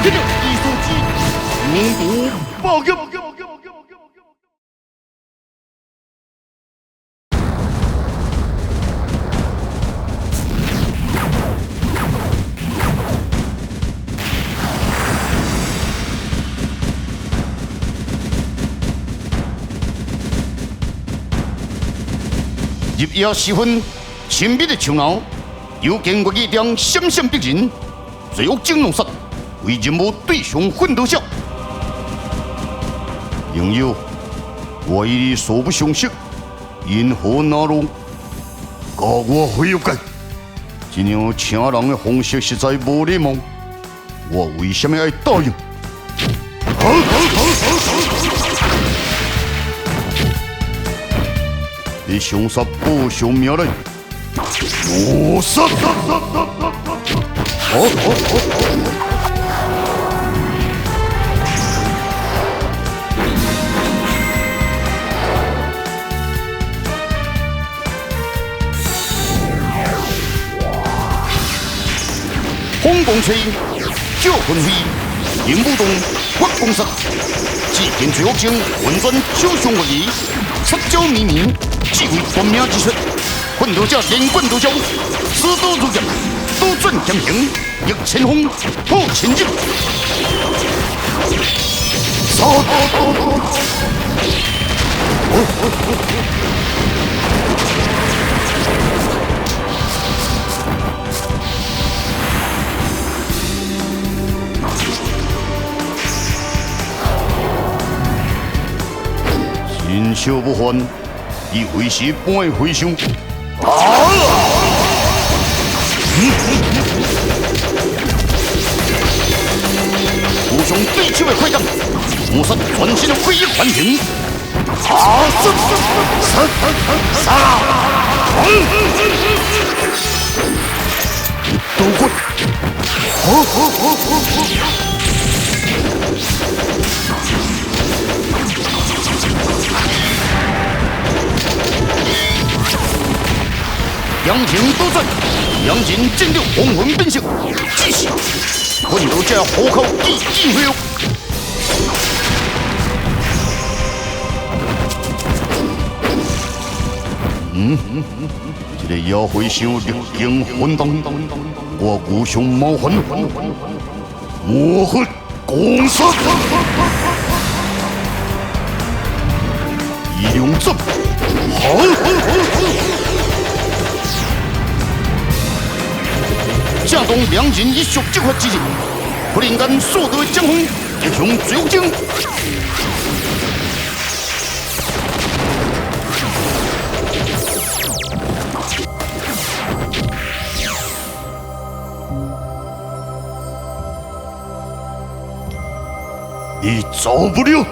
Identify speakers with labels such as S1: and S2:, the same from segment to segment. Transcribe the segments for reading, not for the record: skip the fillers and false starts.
S1: 这就艺术机，明不报给。入夜时分，神秘的树坳，有见过一辆闪闪逼人，罪恶惊龙杀，为任务对象奋斗者。朋友，我与你素不相识，因何那路？教我回入界。这样请人的方式实在无礼貌，我为什么要答应？你凶杀不凶命令，我杀！风光吹，叫魂飞，任务中发光杀，只见罪恶精混转手上恶意，杀招秘密。智慧短命之术，奋斗者连贯斗招，死刀如剑，刀转剑行，逆千锋，破千刃。心笑不还。以为是般的回响，互相对手的快感，抹杀全新的回忆环境。刀棍，两情多转，两人战斗红魂变色，继续奋斗者虎口一回。这个妖回想历经混动，我无上冒犯，魔恨攻杀，一两阵，正当两人一触即发之际，忽然间所到的江风就向罪恶精。你走不了。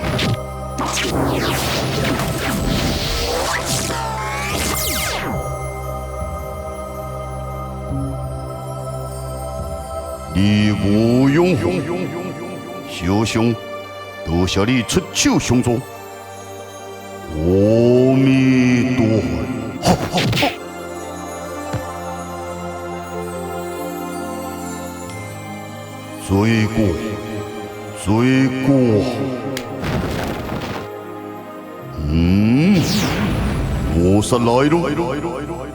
S1: 你无用，小兄，多谢你出手相助。阿弥陀佛。罪过，罪过。我杀来了，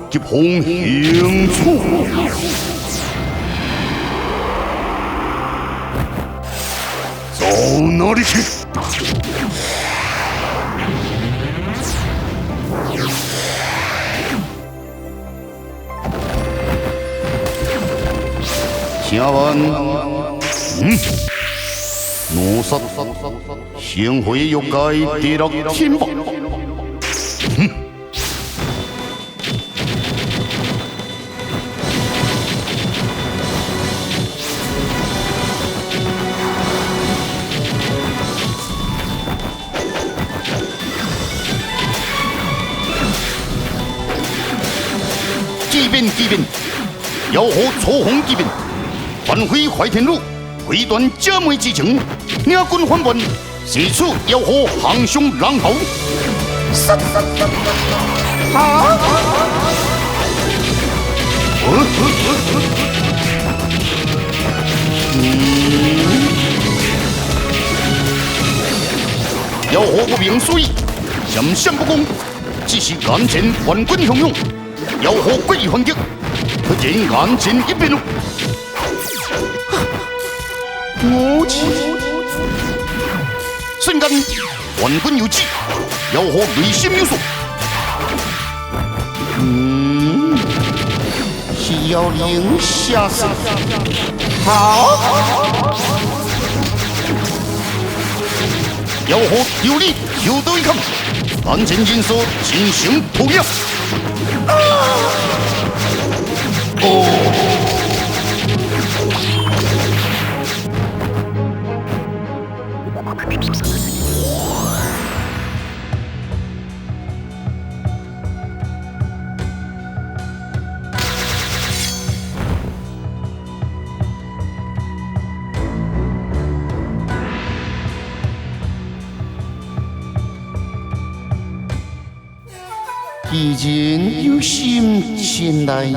S1: 急红刑处。走哪里去？请问，奴杀先回欲界跌落天宝。机变，妖火初红机变，反回怀天路，回断假妹之情，两军反叛，四处妖火行凶狼嚎。妖火不明所以，想象不公，只是眼前万军汹涌，妖火诡异反击，突然眼前一变。我去！瞬间，万军有指，妖火内心有数。是妖灵下手。好！妖火有力，有对抗，眼前人数进行扑灭。既然有心前来，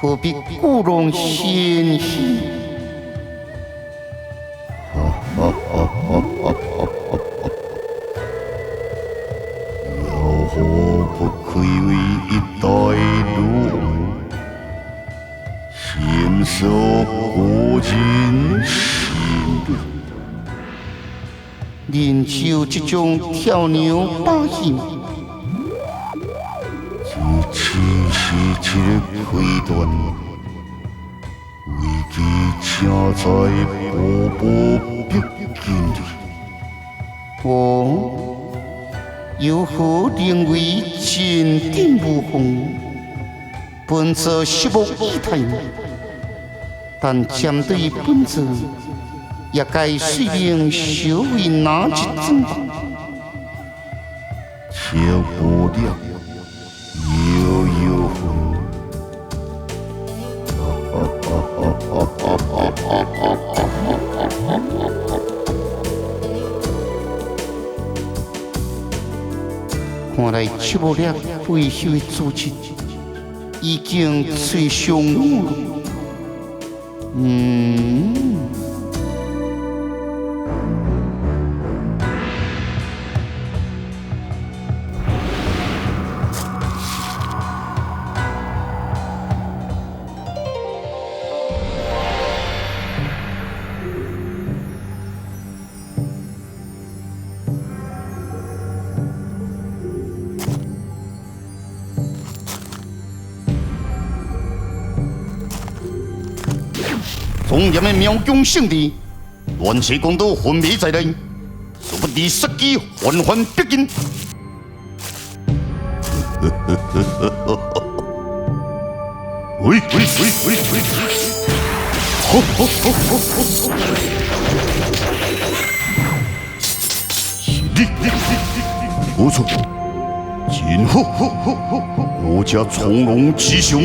S1: 何必故弄玄虚？妖火不愧为一代儒王，深受国人信任。人就这种跳牛把戏。只是一个开端，危机正在步步逼近里。我又何认为前顶无风，本着拭目以待？但针对本着，也该随便稍微拿一阵吧。超不了。看来七无力背后的组织已经吹上我了。中原的苗疆圣地，乱世公都昏迷在内，殊不知杀机缓缓逼近。喂！不错，今后我家从容吉祥。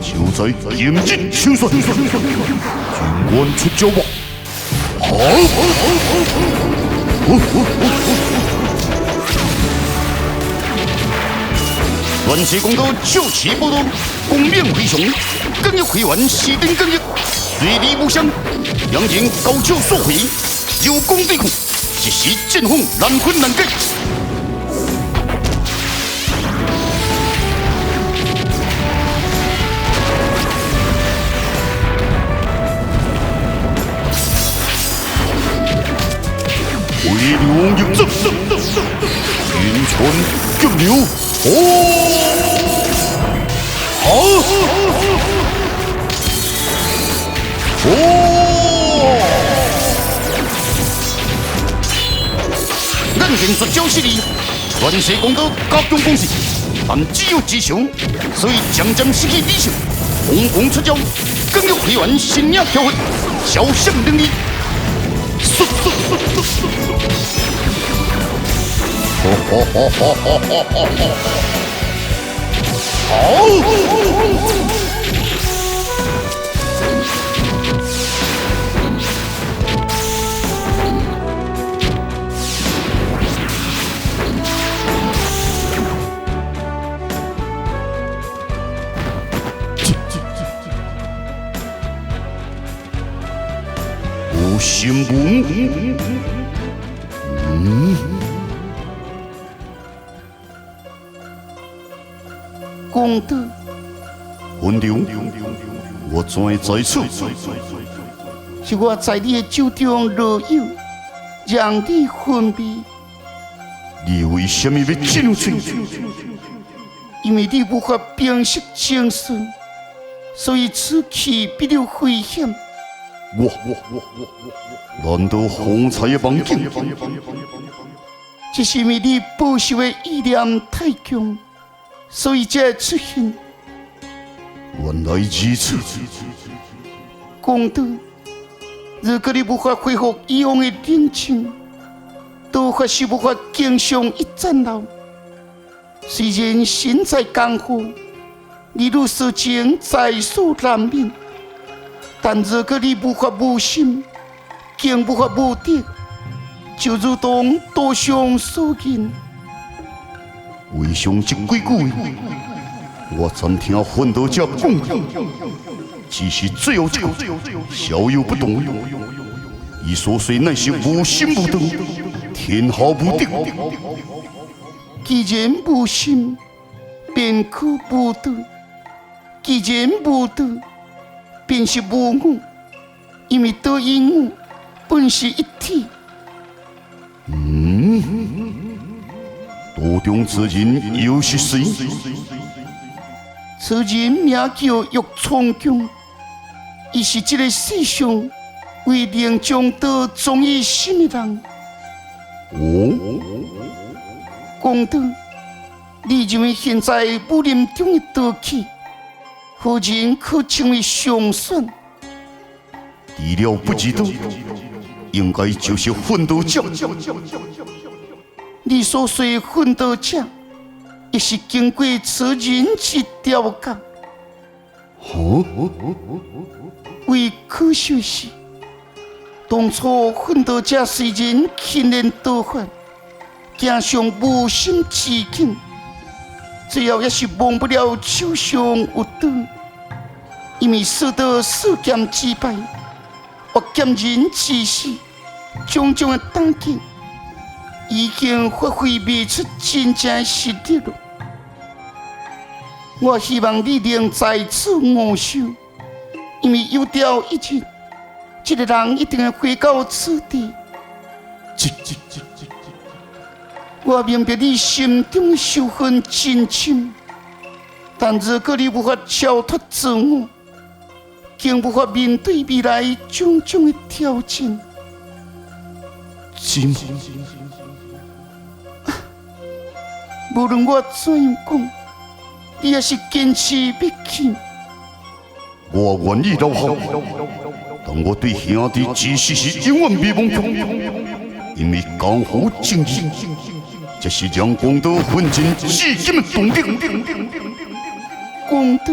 S1: 就在严阵清算，军官出招吧！好！乱世公都就此不动，功名回雄，更有回完西丁更一，水利无相，两人高手所会，有功对抗，一时阵风难分难解。为龙应征，云川更牛，咱现出招势力，乱世公都各种攻势，但只有吉祥，所以渐渐失去理性，横空出招，更有会员新领条会，小胜能力。有新闻。公德，文长，我怎在此？是我在你的酒中落药，让你昏迷。你为什么要这样做？因为你无法平息情绪，所以此去必有危险。难道方才的梦境？这是因为你保守的意念太强，所以才出现。原来如此，公德，如果你无法恢复以往的冷静，都或是无法经常一战斗。虽然身在江湖，你如事情在所难免，但如果你无法无心，更无法无德，就如同刀上所言。为上这几句，我曾听奋斗者讲过，只是最后一个逍遥不动。伊所说乃是无心无德，天下无敌。既然无心，便可无德；既然无德，便是无我。因为德与我本是一体。道中此人又是谁？此人名叫玉苍穹，伊是这个世上为能将道忠于心的人。公德，你认为现在武林中的道气，何人可称为上选？除了不知道，应该就是奋斗者。你所说的奋斗者，也是经过此人之雕刻。唯可惜是，当初奋斗者虽然勤练道法，行上无心之境，最后也是忘不了手上有刀，因为受到世剑之败，或剑人之死，种种的打击，已经发挥不出真正的实力了。我希望你能在此悟修，因为有朝一日，这个人一定会回到此地。我明白你心中的仇恨真深，但如果你无法超脱自我，更无法面对未来种种的挑战。无论我怎样讲，你也是坚持不去。我愿意留下，但我对兄弟之事是永远未忘却，因为江湖正义。这是让公道奋进至今的动力。公道。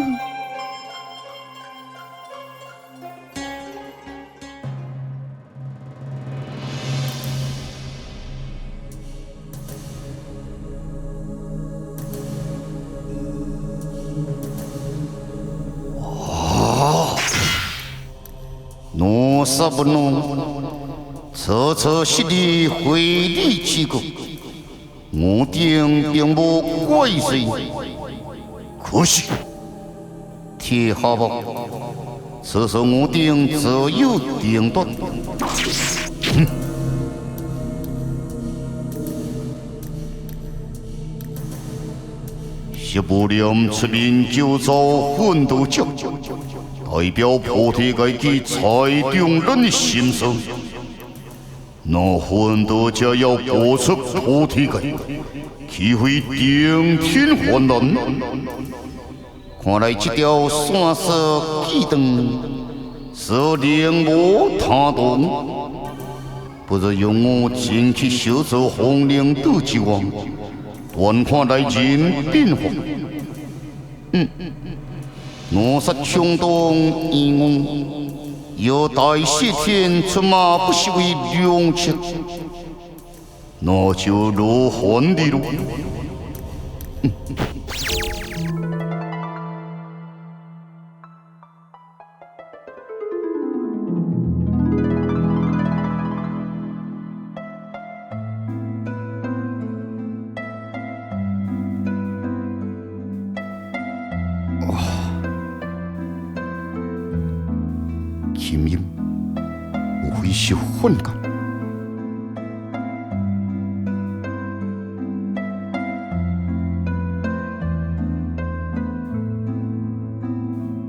S1: 奴杀不奴，彻彻实实非礼之过。我定并无怪罪，可惜天下无，此时我定自有定夺。谢不念出面救造奋斗者，代表菩提界及在中人的心声。那奋斗者要播出菩提界，岂会顶天还难？看来这条线索既长，是令我他动，不如用我前去修造红莲岛之王，断看来人变化。我杀冲动义我。有大谢天出马，不是为良策，那就落汗的了。琴音，无非是混感。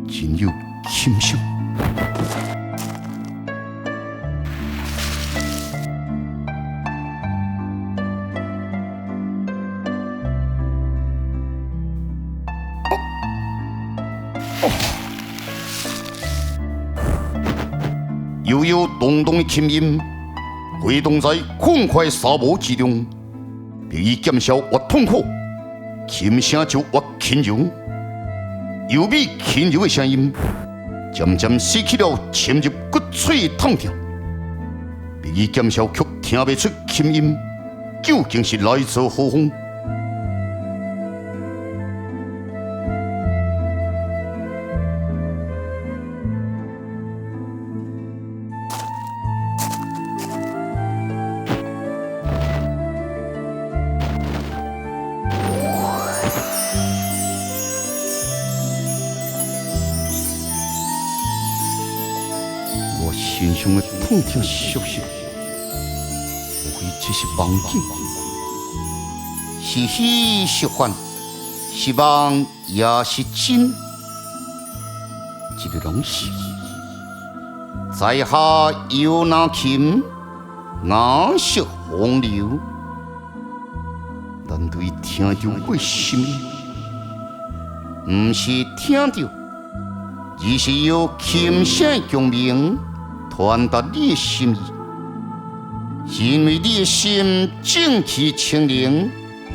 S1: 真有琴声。悠悠咚咚的琴音，挥动在空快沙漠之中，比以减少我痛苦，琴声就我轻柔，又比轻柔的声音，渐渐失去了深入骨髓的痛痛，比以减少却听不出琴音究竟是来自何方。心上的痛痛熟悉，无非只是梦境，是喜是欢，是梦也是真，一个拢是。在下有那琴，眼色风流，但对听着我心，不是听着，而是有琴声共鸣。传达你的心意，因为你的心正气清灵，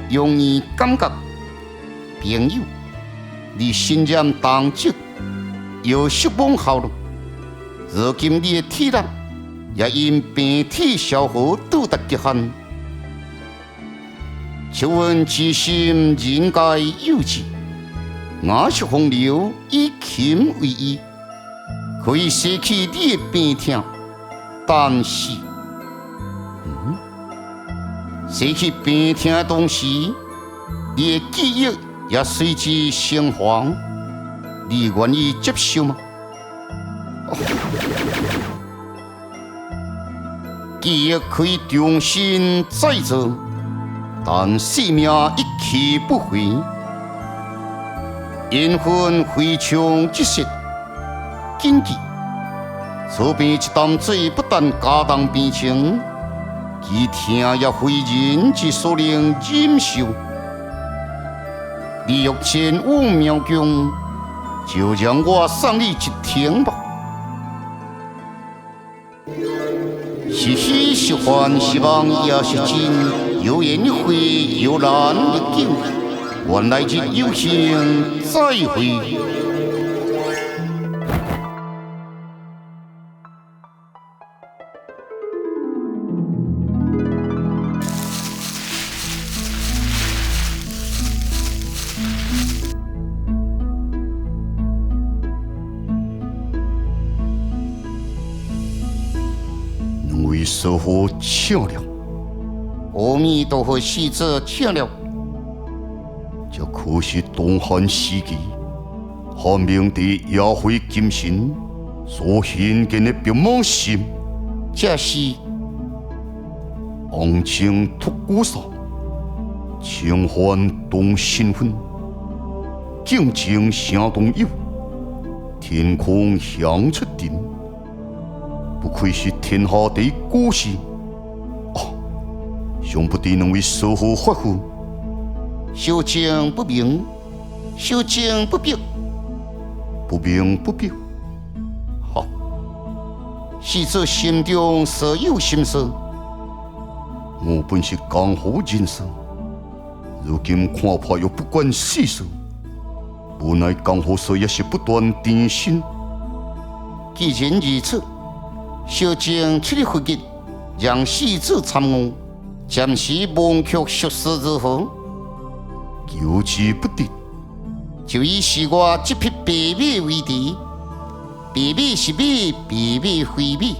S1: 容易感觉。朋友，你信任当职，又失望后了。如今你的体力也因病体消耗到达极限。请问之心人该有之，我是风流，以琴为衣。可以舍去你的病痛，但是，舍去病痛的同时，你的记忆也随之升华。你愿意接受吗？记忆可以重新再造，但生命一去不回，缘分非常即逝。谨记，错变一担水，不但加重病情，其听也非人之所能忍受。你若前5秒钟，就让我送你一听吧。是喜是欢，是梦也是真，有缘一会，有难一见，原来日有幸再会。为师父请了，阿弥陀佛，使者请了。这可是东汉时期汉明帝亚会金神所兴建的兵马神，这是王清突古刹，清欢动身份，静静声动友，天空响出阵。不愧是天下第一古诗啊！想不到能为师父发挥，小情不明，小情不表，不明不表。好，使者心中所有心事。我本是江湖人士，如今看破又不管世事，无奈江湖事也是不断更新。既然如此。小静出力回击，让使者参悟，暂时忘却俗事如何？求之不得，就以是我这匹白马为敌。白马是马，白马非马，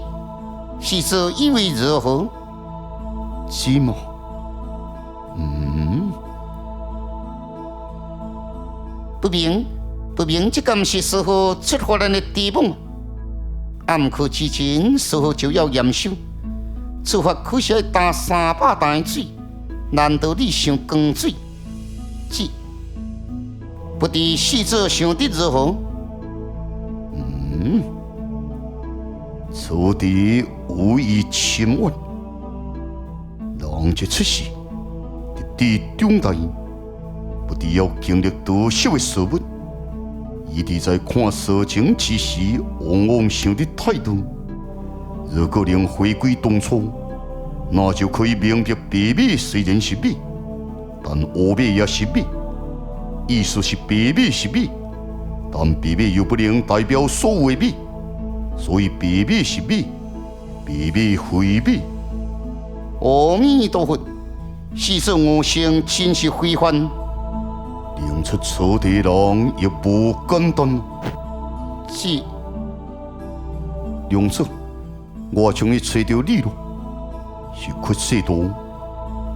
S1: 使者以为如何？是吗？不明，这敢是师父出发人的地梦？暗去之前，事后就要验收。处罚可是要打300担的水，难道你想光水？只不知细者想得如何？此地无意侵犯，人一出世，地中大，不知要经历多少的事物。伊伫在看事情之时，往往想得太多。如果能回归当初，那就可以明白白米虽然是米，但黑米也是米。意思是白米是米，但白米又不能代表所有的米，所以白米是米，白米非米。阿弥陀佛，世上我生真是非凡。能出此地人也不简单。是，梁子，我将你找到你了，是缺世道，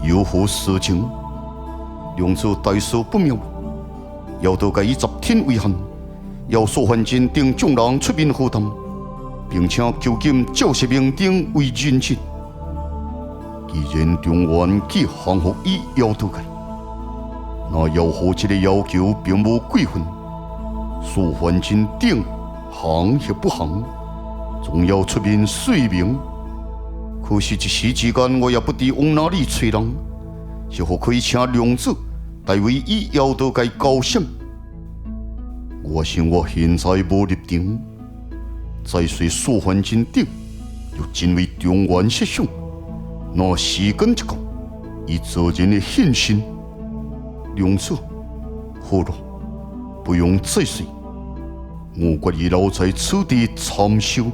S1: 有何事情？梁子大事不妙，要到该以10天为限，要所犯人等众人出面和谈，并且求禁教习名定为人质。既然中原既降服伊要到该。那要何这个要求并无过分，所犯人等行亦不行，总要出面说明。可是，一时之间我也不知往哪里找人，是否可以请梁子代为以要道界交涉？我想我现在无立场，再说所犯人等又真为中原设想，那时间一到，以责任的现身。梁子，好了，不用再说，我决意留在此地参修。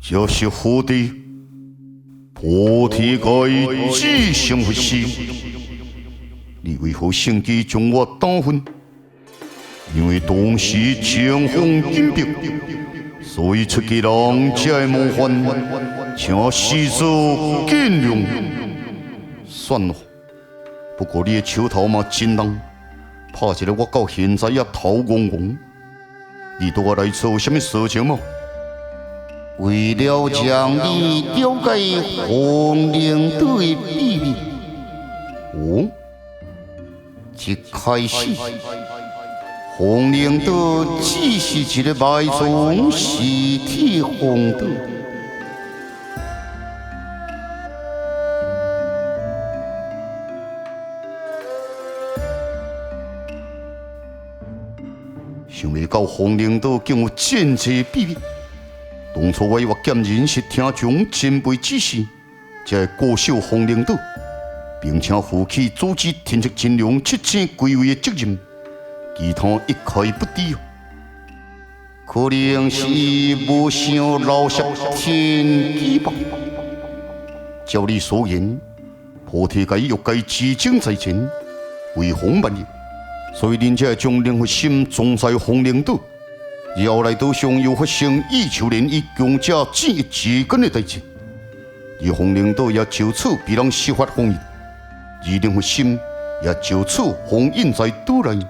S1: 这是何地？菩提该至心不死，你为何趁机将我打昏？因为当时江风紧迫，所以出家人才会冒犯，请施主见谅。算了，不过你的手头嘛真重，拍一个我到现在也头晕晕。你对我来做什么事情吗？为了让你了解红领导的秘密，哦，一开始，红领导只是一个埋葬尸体荒岛。想未到红领导竟有这济秘密。当初我以为剑人是听从前辈指示，才会固守红领岛，并且负起组织天竺金龙7千归位的责任，其他一概不知。可能是无想留下天机吧。照你所言，菩提界欲界至精在前，为防万一，所以人才将灵魂心装在红领岛。后来岛上又发生以求连以强者战役之间的代志，而红领导也就此被人释法封印，而灵魂心也就此封印在岛内。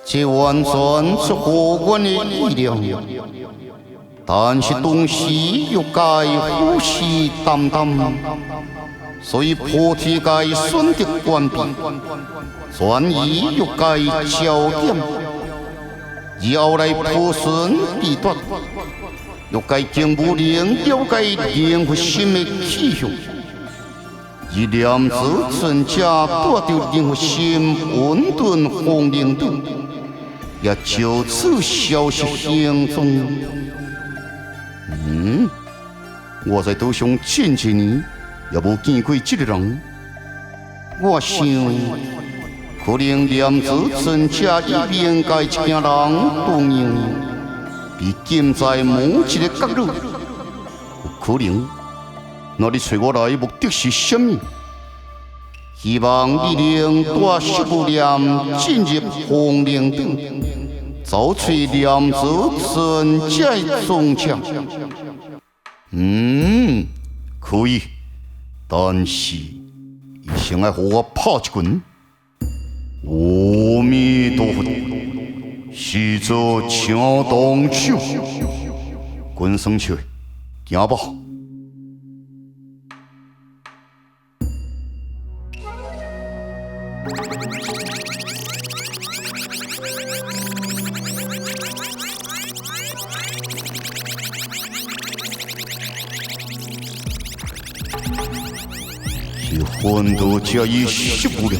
S1: 这完全出乎我的意料，但是当时又该虎视眈眈，所以菩提界选择关闭，转移又该焦点。后来破损地段，又该经不能了解灵魂心的气象，而念子真正带着灵魂心混沌红领导，也就此消失行踪。我在岛上前几年也无见过这个人，我想。可能念子真正与面界一家人同样，被禁在某一个角落。有可能，那你找我来目的是什么？希望你能带十部念进入红灵灯，走出念子存在中奖。可以，但是伊先来和我拍一拳。阿弥陀佛，是做请动手，滚生去，行吧。是混沌加以食不了，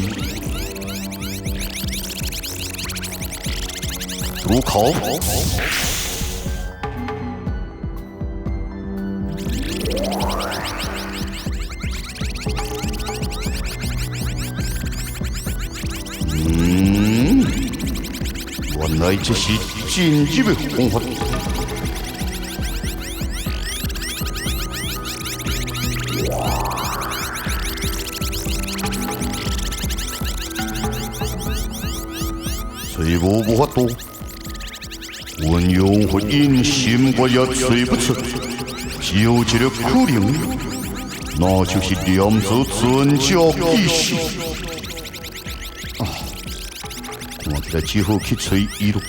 S1: 入口。原来这是进入的方法。吹无法度，运用和隐心我也吹不出，只有一个可能，那就是念子尊教意识。看起来只好去找伊咯。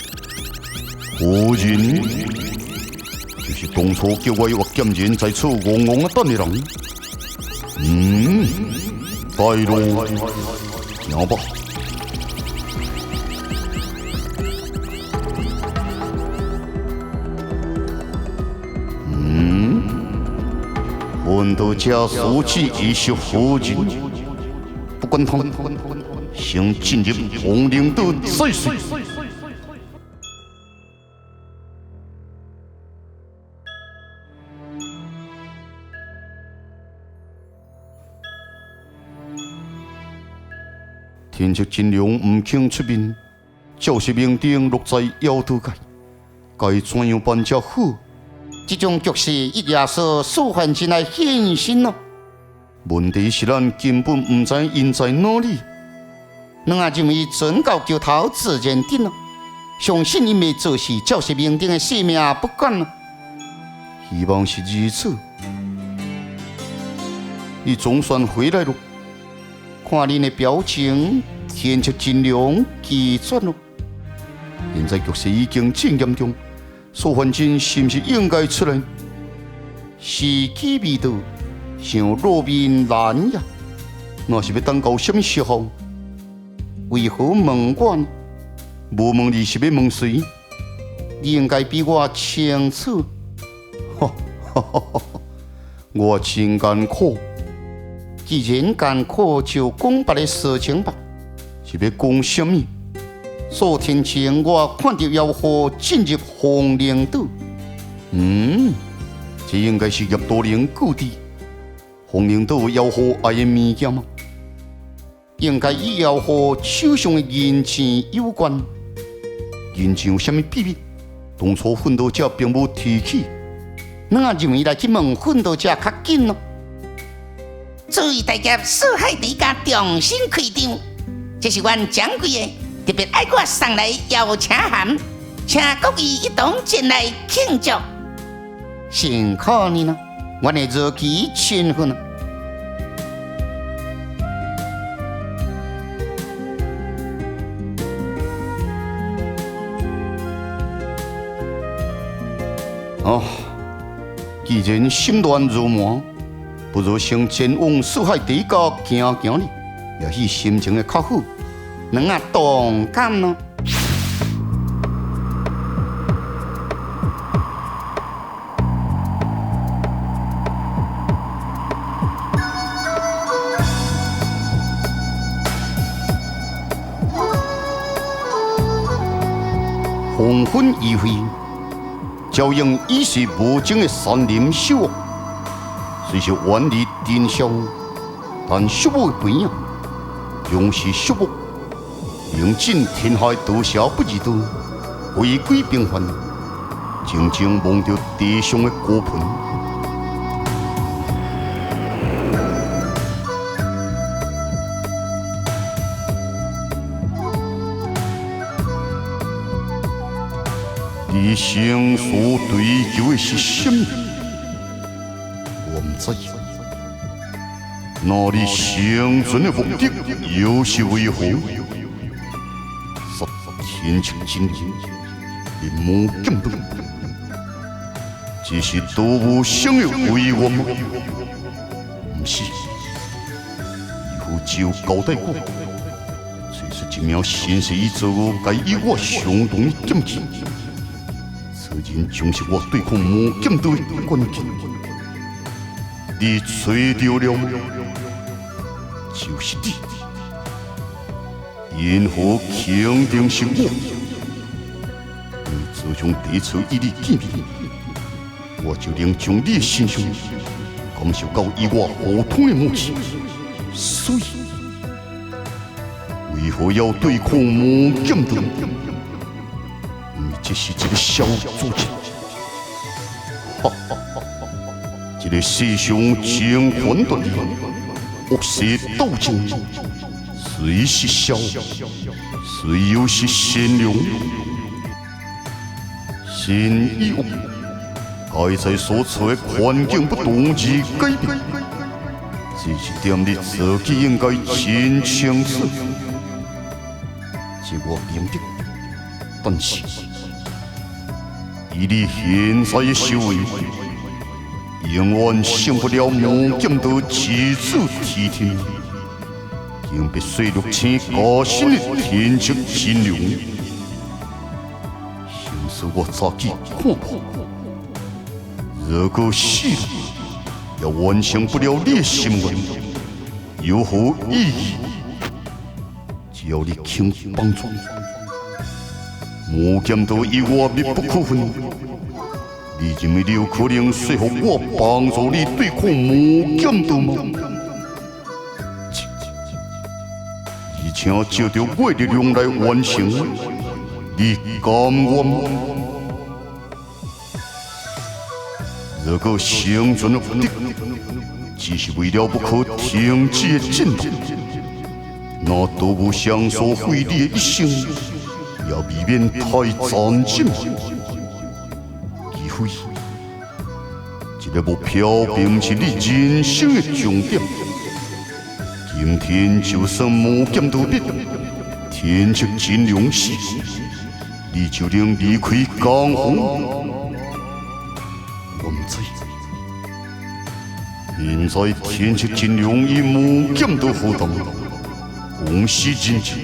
S1: 何人？就是当初叫我挖剑人在此戆戆啊等的人。带路，行吧。混沌加书记一些何人？不管他。先进入红灵岛再说。天竺金龙唔肯出面，就是明定落在妖道界，该怎样办才好？
S2: 这种局势一夜是舒缓进来现身咯。
S1: 问题是咱根本唔知因在哪里。
S2: 咱也认为准教桥头自然定咯，相信因未做事，就是明定的性命不管咯。
S1: 希望是如此。你总算回来了，
S2: 看你的表情，天出金龙奇转咯。
S1: 现在局势已经真严重，苏焕真是不是应该出来？
S2: 时机未到，像落面难呀。
S1: 那是要等到什么时候？
S2: 为何问我呢？
S1: 无问你是要问谁？
S2: 你应该比我清楚。
S1: 我真艰苦。
S2: 既然艰苦，就讲别的事情吧。
S1: 是要讲什么？
S2: 数天前我看到妖狐进入红灵岛。
S1: 这应该是叶多灵故地。红灵岛妖狐爱的物件吗？
S2: 应该与妖狐手上的银钱有关。
S1: 银钱有什么秘密？当初奋斗者并无提起。
S2: 咱也认为来去问奋斗者较紧咯。作为大家四海第一家重新开张，这是阮掌柜的特别爱我送来邀请函，请各位一同前来庆祝。辛苦你了，阮的日期充分了。
S1: 既然心乱如麻，不如先前往四海第一家行行哩，也许心情会较好。
S2: 咱也同感咯。
S1: 黄昏一回，照应已是无情的山林秀恶，虽是远离尘嚣，但秀恶的边啊，仍是秀恶。用尽天下大小不易度，回归平凡，静静望着地上的孤盆。你生所追求的是什么？我唔知。那你生存的目的又是为何？天chức真理，你无监督，只是都无想要为我吗？不是，以后只有交代我，这是一名先生以做该与我相同的剑气，此人将是我对抗无监督的关键。你找到了，就是你。因何肯定是我？你自从第一次与你见面，我就能从你的身上感受到与我互通的默契。所以，为何要对抗魔剑的？你这是一个小作者，哈哈哈！一个世上情魂的恶蛇斗争。谁是小，谁又是善良？善与恶，该在所处的环境不同而改变。这一点你自己应该真清楚。这我明白，但是以你现在的修为，永远胜不了魔剑道基础提天。用必须入侵高深的天chức真龙，想使我早起看破。如果死了，也完成不了你的心愿，有何意义？只要你肯帮助，魔剑道与我密不可分。你认为你有可能说服我帮助你对抗魔剑道吗？请照着我的力量来完成，你甘愿吗？如果生存的目的只是为了不可停止的进步，那都不想所费你的一生，也未免太残忍。除非这个目标并是你人生的终点。今天就算魔剑道灭，天chức真龙死，你就能离开江湖。我唔知，现在天chức真龙与魔剑道互动，公司人质，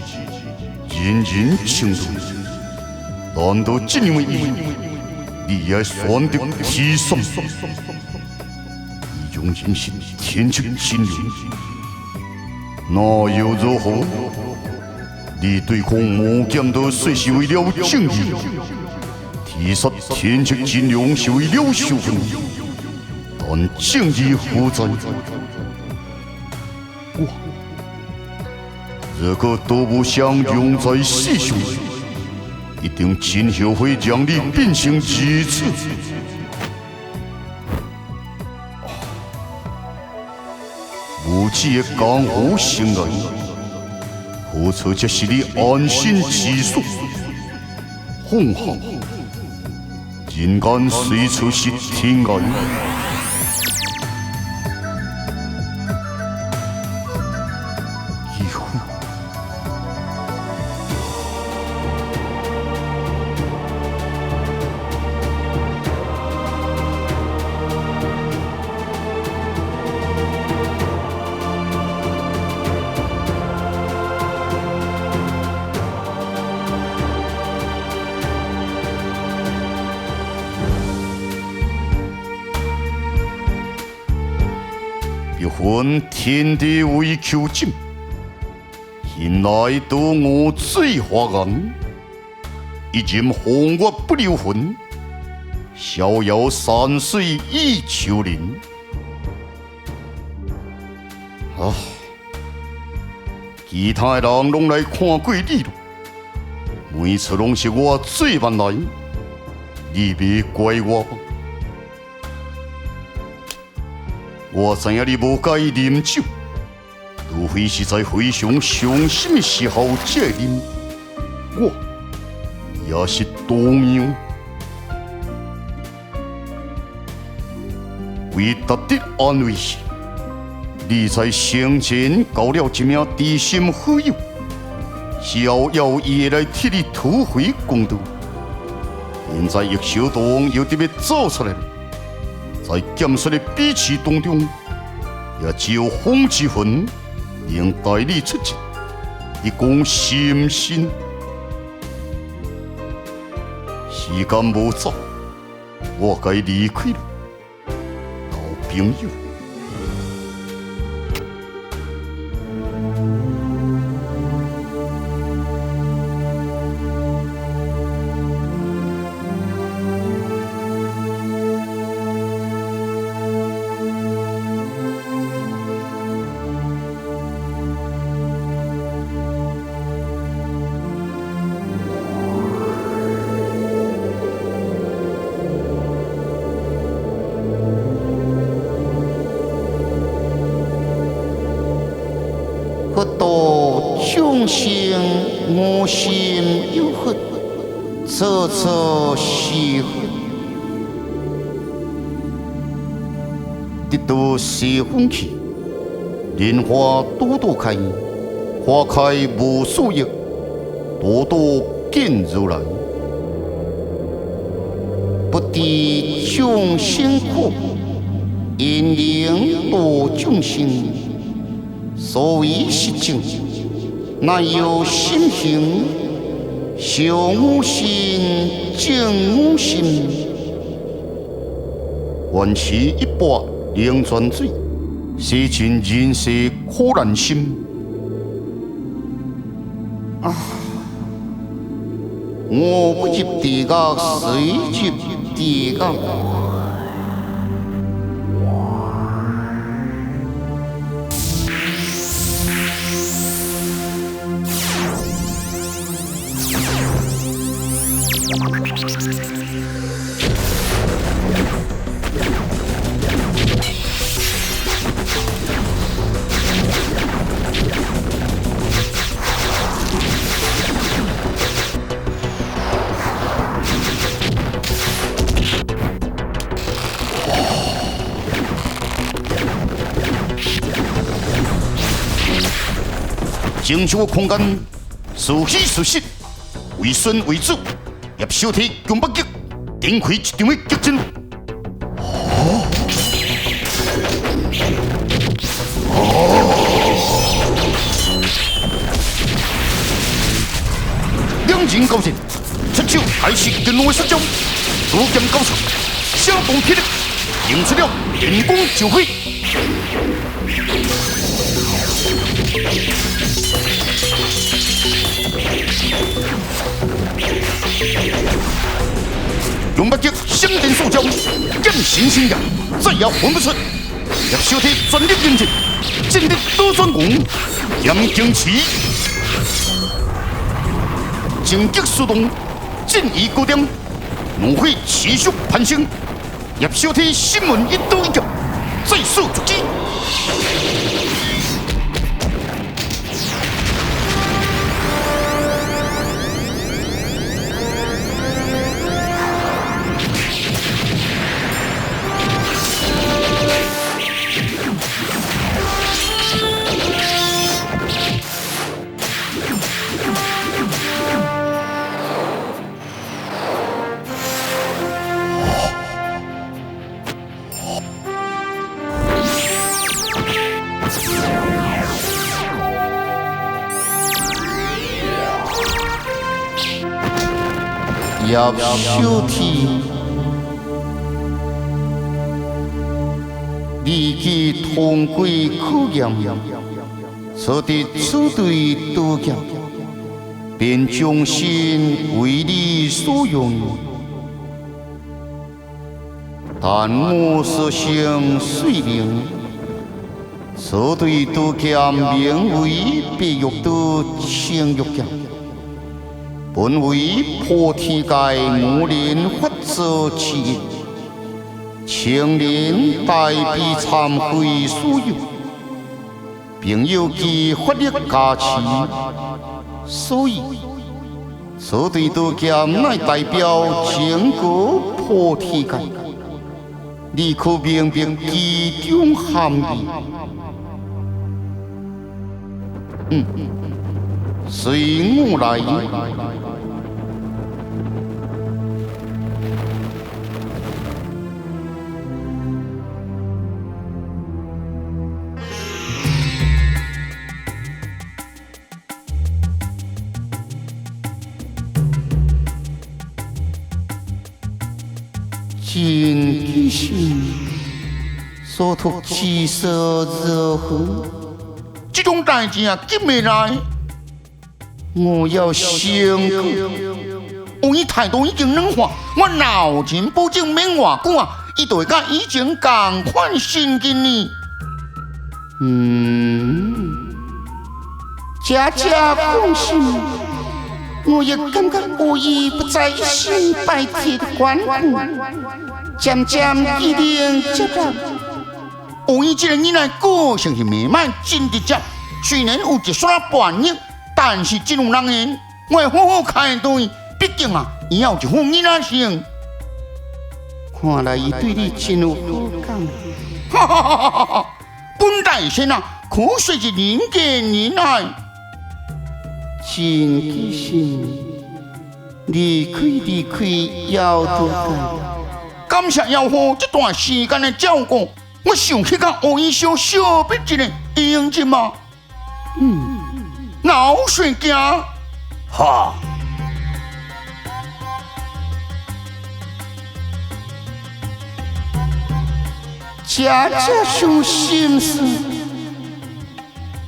S1: 人人称道。难道这样的意义，你也选择提升？你用人是天chức真龙。那又如何？你对抗魔剑道虽是为了正义，提杀天chức真龙是为了修行，但正义何在？我如果都不想用在世上，一定今后会让你变成如此。无知的江湖生涯，何处才是你安心之所？放下，人间随处是天涯。以后，一份天地为求证，现来到我最华岸，一任红月不留魂，逍遥山水已秋林。啊，其他的人拢来看过你了，每次拢是我最慢来，你别怪我。我知影你无介意啉酒，除非是在非常伤心的时候才会啉。我也是同样，为达得安慰时，你在生前交了一名知心好友，逍遥夜来替你讨回公道。现在叶小东又特别走出来了，在检索的彼此当中，也只有风之魂能带你出征，一讲心心。时间无早，我该离开了，老朋友。
S2: 佛道众生无心有佛，处处是佛。得到西风气，莲花朵朵开，花开无数叶，朵朵见如来。不知众生苦，因缘度众生。所谓实情，乃有心行，修无心，正无心。愿持一钵灵泉水，洗尽人世苦难心。我不入地狱，谁入地狱？征收空间，如虚如实，为孙为主，叶小体强北极，展开一场的激战。两人交战，出手还是更龙的杀招，多剑交错，相同霹雳，引出了电光照辉。用北极闪电速交，剑神星耀，再也混不出。叶小体全力应战，战得多转红，严惊奇，正极速动，战意高点，怒火持续攀升。叶小体心门一刀一剑，再速出击。叶小体，立即通过考验，取得此对道剑，便终身为你所用。但我所想虽明，此对道剑名为白玉刀青玉剑。本为破天界无莲法者之一，青莲代必忏悔所有，并有其法力加持，所以此对刀剑乃代表整个破天界。你可明白其中含义？随我来。真其心，所托其色如何？
S1: 这种代志啊，急未来。
S2: 我要先过。
S1: 有伊态度已经软化，我老钱保证免偌久啊，伊就会甲以前同款心境呢。
S2: 家家关心，我也感觉有意不在心拜铁的关顾，渐渐一定接纳。
S1: 有伊这个人来个性是慢慢真直接，虽然有一撮叛逆，但是真有人缘，我会好好开导伊。毕竟啊，伊也有一副囡仔性。
S2: 看来伊对你真有好感。
S1: 哈哈哈哈哈！本大仙啊，可说是人见人爱。
S2: 真其心，离开要多干。
S1: 感谢妖后这段时间的照顾，我想去甲王医生小别一个应接嘛。老水行。
S3: 哈。
S2: 家上心思，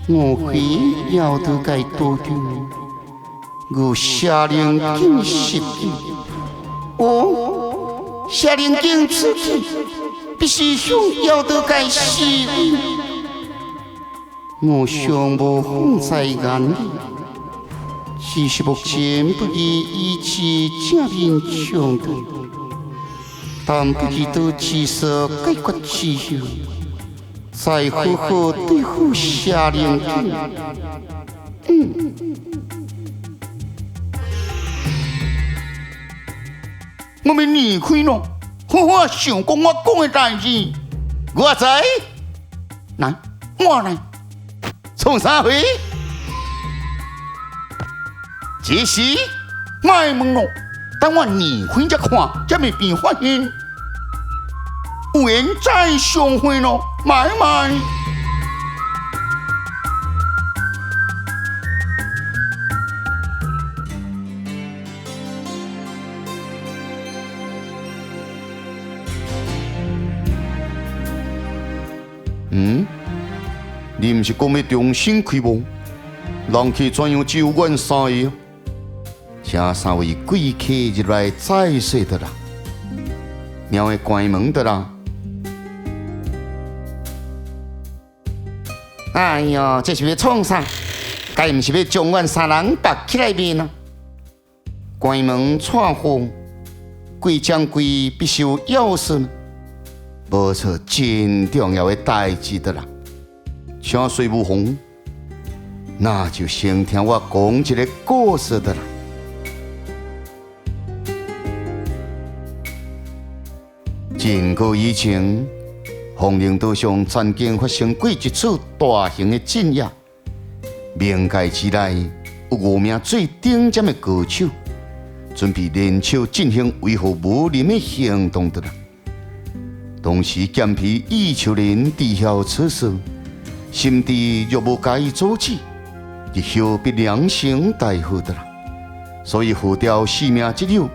S2: 我会要得该多点，我下令进食去。下令进此去，必须想要得该死。我尚无放在眼里，只是目前不宜以此正面相对。但不知道其实解决之后，再好好对付夏令君。
S1: 我们离开咯，好好想讲我讲的代志。
S2: 我知，
S1: 来，我来。
S2: 从啥回？
S1: 这时，卖问咯。等我离开才看，才未变发现。有缘再相会咯，买卖。
S3: 你毋是讲要重新开幕，人气怎样只有阮三个？这三位贵客入来再说的啦，庙会关门的啦。
S2: 哎呦，这是要创啥？该毋是要将阮三人绑起来面啊？关门串户，贵将贵必须有要事，无错，真重要的代志的啦。
S3: 请水无风，那就先听我讲一个故事的啦。真久以前，凤林岛上曾经发生过一次大型的战役。冥界之内有5名最顶尖的高手，准备联手进行维护武林的行动的啦。当时剑皮易秋林知晓此事，心知若无加以阻止，日后必酿成大祸的啦。所以呼调4名之友，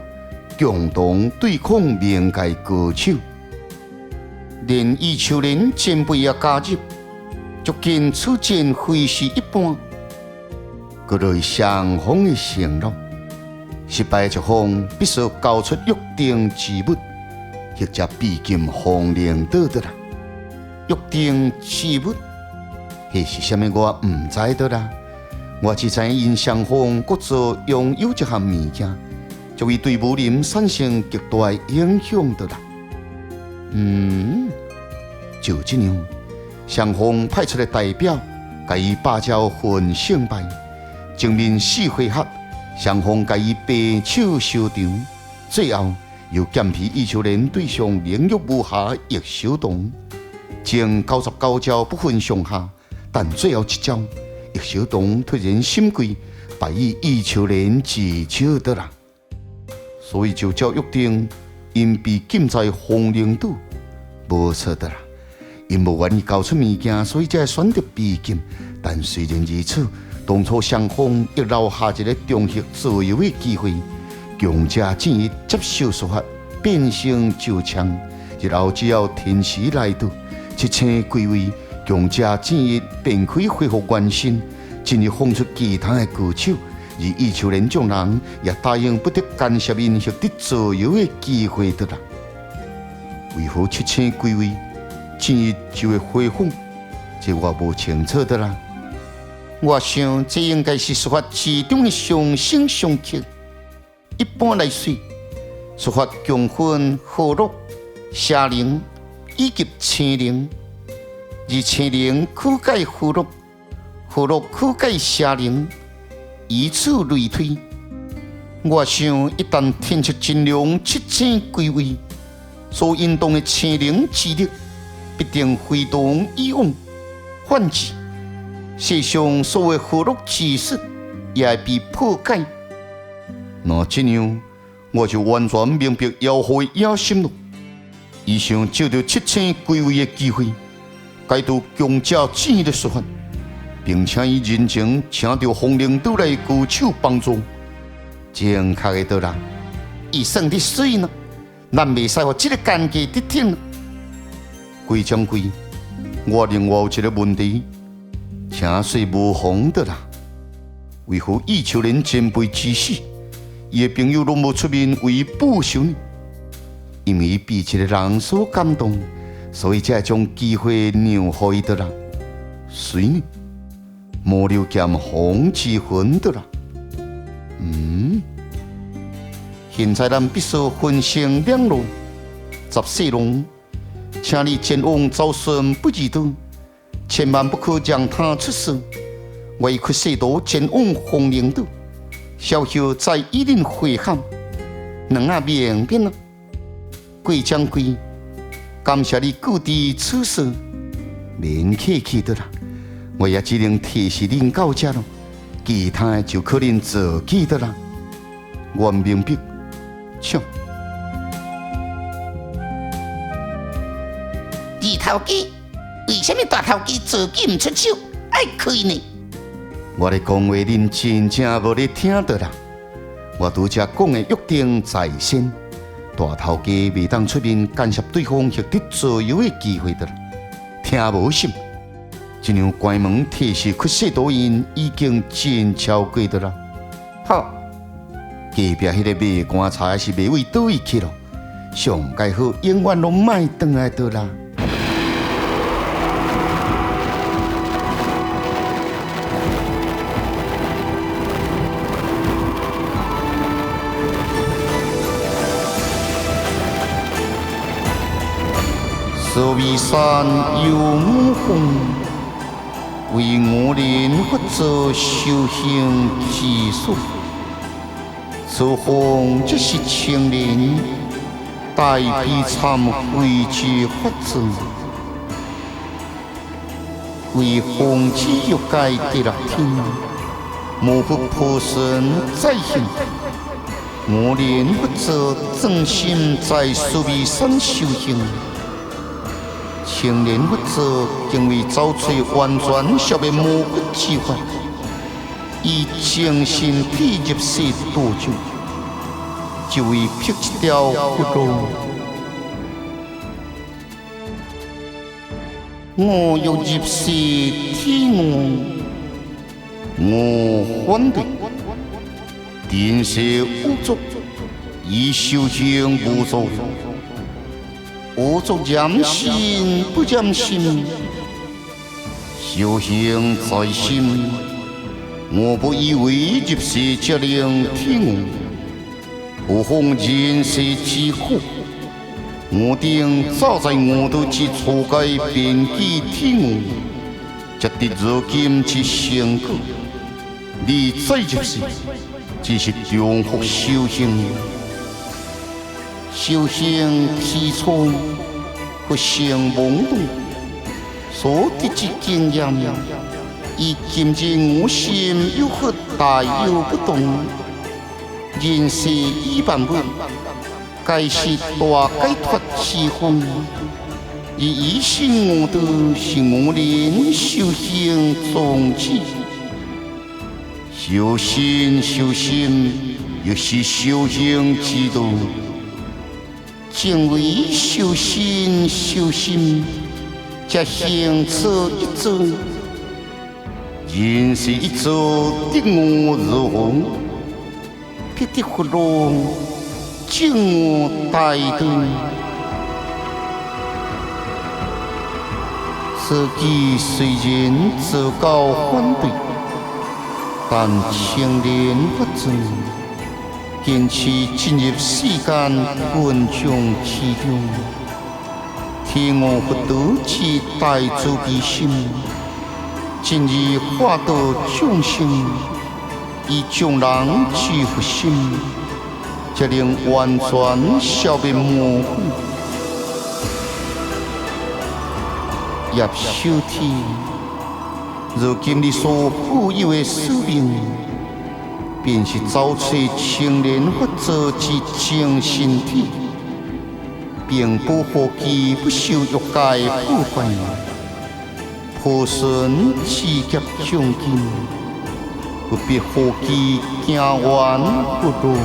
S3: 共同对抗冥界高手。连易秋林前辈也加入，足见此战非是一般。各类双方的承诺，失败一方必须交出约定之物，或者避禁凤林岛的啦。约定之物，迄是啥物我唔知的啦。我只知因双方各自拥有一项物件，就会对武林产生极大的影响的啦。就这样，双方派出的代表，甲伊把招分胜败，正面4回合，双方甲伊白手收场，最后又剑皮伊秋莲对上灵玉无瑕易小东，前99招不分上下，但最后一招，易小东突然心悸，败于伊秋莲自招得啦。所以就照约定，因被禁在红灵岛，无错的啦。因无愿意交出物件，所以才选择被禁。但虽然如此，当初双方亦留下一个重获自由的机会。强者建议接受说法，变成旧枪，日后只要天时来到，7000归位，强者建议便可以恢复原身，进而放出其他的歌手。而伊秋莲众人也答应不得干涉因获得自由的机会的啦。为何7000归位，进而就会恢复？这我无清楚的啦。我想这应该是说法其中的上升上克。一般来说，说法共分河洛、沙灵以及青灵，而青灵曲解河洛，河洛曲解沙灵。以此类推，我想一旦天出真量7000归位，所引动的青灵之力必定挥动以往，反之，世上所谓河洛之事也会被破解。那这样，我就完全明白妖狐的野心了。以上借着7000归位的机会，解读强者建议的说法。并且以人情请到红灵岛来歌手帮助，正确的对啦。伊算得水呢，咱袂使互这个奸计得逞了。归将归，我另外有一个问题，请说无妨的啦。为何伊秋莲前辈之死，伊的朋友拢无出面为伊报仇呢？因为伊被一个人所感动，所以才将机会让互伊的啦。谁呢？魔流剑红之魂的啦。现在咱必须分成两路。14龙，请你前往找寻不二道，千万不可让他出事。我已去西道前往红灵岛，小后再一定会喊。两明白了。贵将贵，感谢你固知此事，免客气的啦。我也只能提示恁到这咯，其他就可能自己的啦。我明白，唱。
S2: 二头家，为什么大头家自己唔出手，爱开呢？
S3: 我咧讲话，恁真正无咧听到啦。我拄则讲的约定在先，大头家袂当出面干涉对方获得自由的机会的啦，听无心。这样关门提示屈世多因已经真超过的啦。好，隔壁迄个卖棺材是卖位倒位去咯，上介好永远拢莫转来的啦。所谓山有五峰。为我人不做修行之所，此风即是青莲，代彼忏悔之法子。为风之欲界地乐天，莫不破身再现。我人不做真心在苏眉山修行。青年不做，因为找出完全消灭魔骨之法，以精神体入世多久，就为辟一条活路。我要入世天我反对，定是污浊，以修行无作。我作严心不严心，修行在心。我不以为入世则令天我，不妨人世之苦。我定早在我道之初改变记天我，才得如今之成果。你再入世，只是重复修行。修行起初不生懵懂，所得之经验，以今日我心有何大有不同？人世已万物，该是大解脱之风。而以心我道是我人修行宗旨。修心，亦是修行之道。正为修心，才行此一遭。人是一遭的我如何？必得福禄，敬我大队。自己虽然自告反对，但清廉不正，坚持进入世间群众其中，天我不得其大慈悲心，今日化度众生，以众人之福心，才能完全消灭模糊。叶小天，如今你所负有的使命，便是找出青年法则之精神体，并保护其不受欲界破坏，破损持劫奖金，不必护其行冤不路。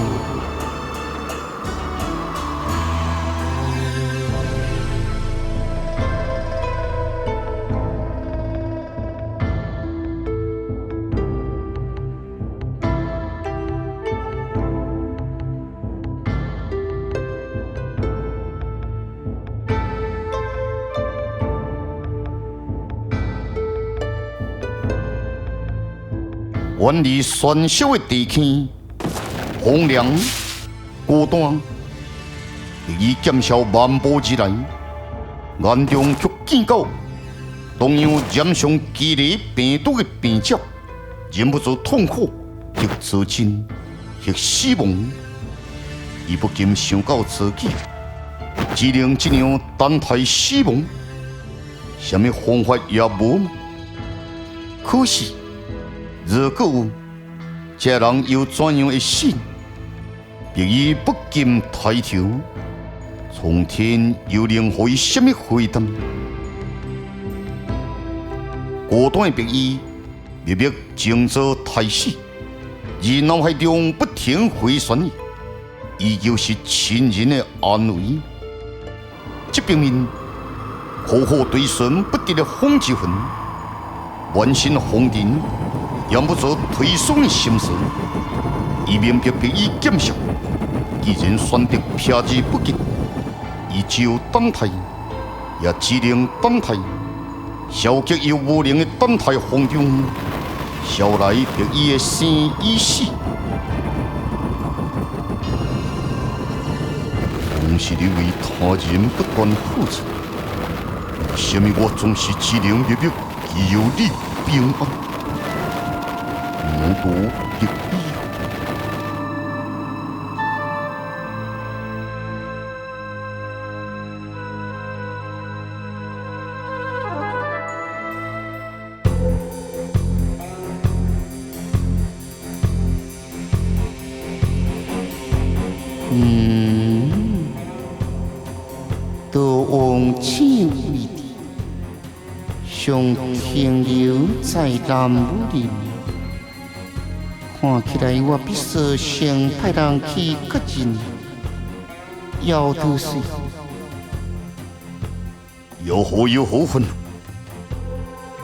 S3: 远离喧嚣的地区，荒凉孤单，以减少漫步之来，眼中却见到同样染上激烈病毒的病者，忍不住痛苦，或自尽，或死亡。伊不禁想到自己，只能这样等待死亡，什么方法也无。可是，如果有这人又怎样会死？逼伊不禁抬头，从天又能给伊什么回答？果断的逼伊秘密静坐待死，而脑海中不停回旋，依旧是亲人的安慰。这表明好好对顺不得的风之魂，满心红尘。养不住推送的心思，以免被逼伊减少。既然选择撇之不及，伊只有等待，也只能等待。消极又无能的等待风中，捎来逼伊的生与死。总是你为他人不断付出，为什么我总是只能秘密只有你平安？无毒的必要。多往千里地，想停留在南武林。看起来我必须先派人去确认，要得是
S1: 有何分？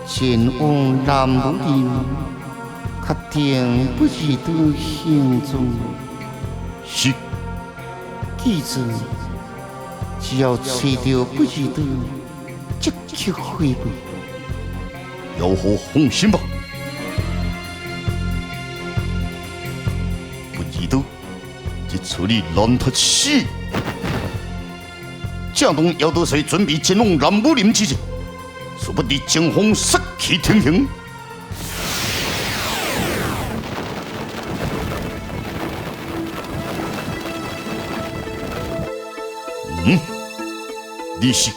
S3: 前往南武林，确定不是的行踪。
S1: 是。
S3: 记住，只要找到不是的，即刻回归。
S1: 有何放心吧。这处理烂他死，正当姚德水准备前往南武林之际，殊不知惊风杀气腾腾。你是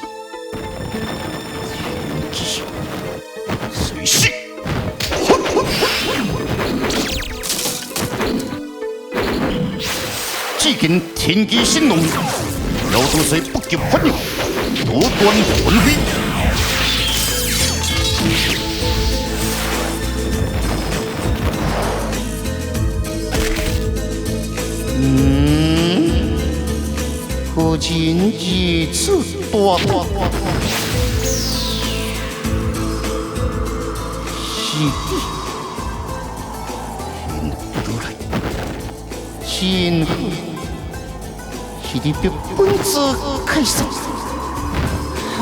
S1: 谁是？只见天机神龙，要都是不及反应，多端魂飞。
S3: 不仅如此大，是的，真好，是的，别本子开始。好。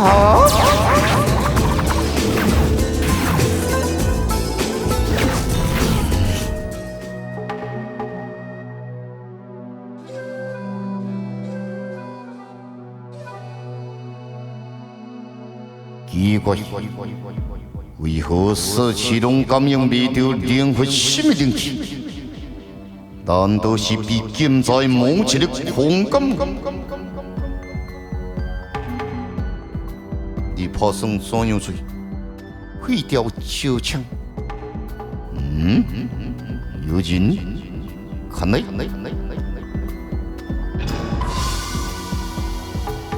S3: 奇怪，为何四七龙感应未到任何什么灵气？难道是被禁在某一个空间？你爬上怎样做？毁掉手枪？有人？看来，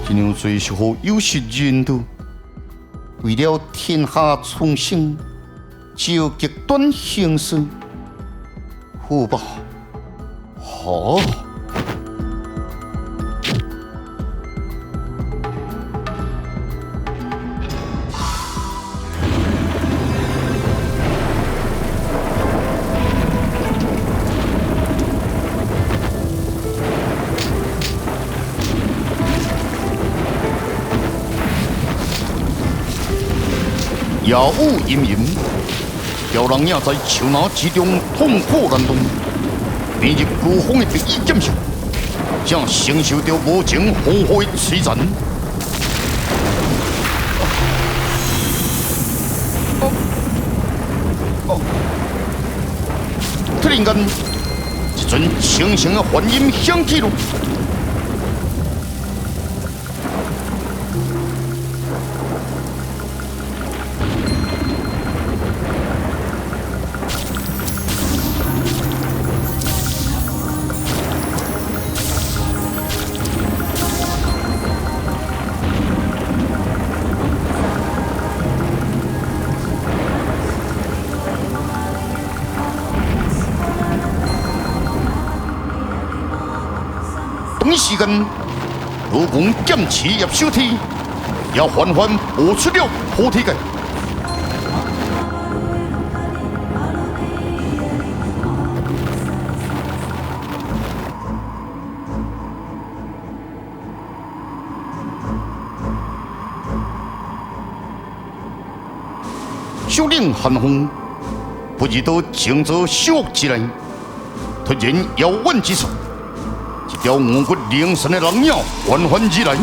S3: 这样做是否有失人道？为了天下重生，只有极端形式，好吧？好。夜雾阴阴，吊人也在树林之中痛苦难当，面入孤风的敌意剑术，正承受着无情风火的摧残。突然间，一阵清醒的幻音响起了。同一时间，罗公剑持入手体，也缓缓步出了菩提界。首领韩风不知道情遭小恶之内，突然遥问之处。一条五骨灵神的狼鸟缓缓而来，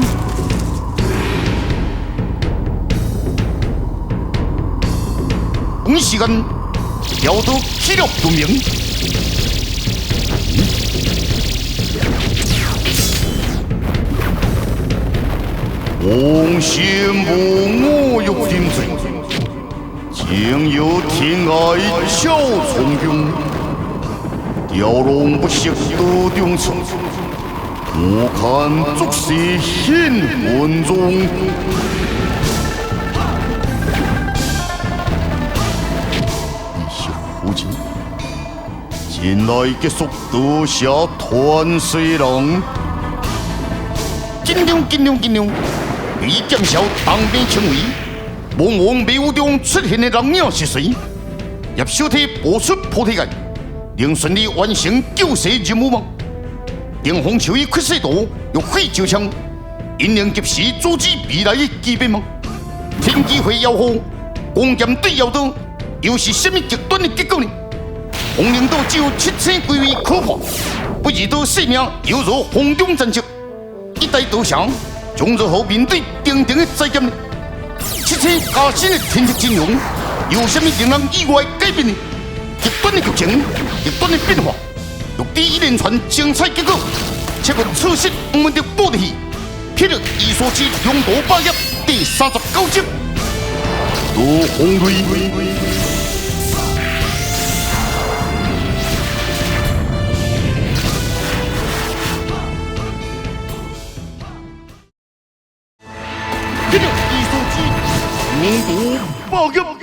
S3: 同一时间，一条都气力不明。王心无我欲定罪，情有天爱小从中，雕龙不识多中处。我看足是显魂中，你是父亲，前来结束刀下团水人。尽量，被剑鞘当面称为茫茫迷雾中出现的人影是谁？入手体步出菩提界，能顺利完成救世任务吗？定风球衣缺失度，欲废招枪，因能及时阻止未来的巨变吗？天机会妖后，光剑对妖刀，又是什么极端的结果呢？红灵岛只有7000归位可破，不知道性命犹如风中残烛，一代刀降，将如何面对定定的灾劫呢？7000加新的天敌阵容，有什么令人意外改变呢？极端的剧情，极端的变化。欲第一连串精彩结果，切勿错失我们的报的戏，
S1: 霹雳伊所之勇夺霸业第39集。如红雷，霹雳伊所之勇夺霸业。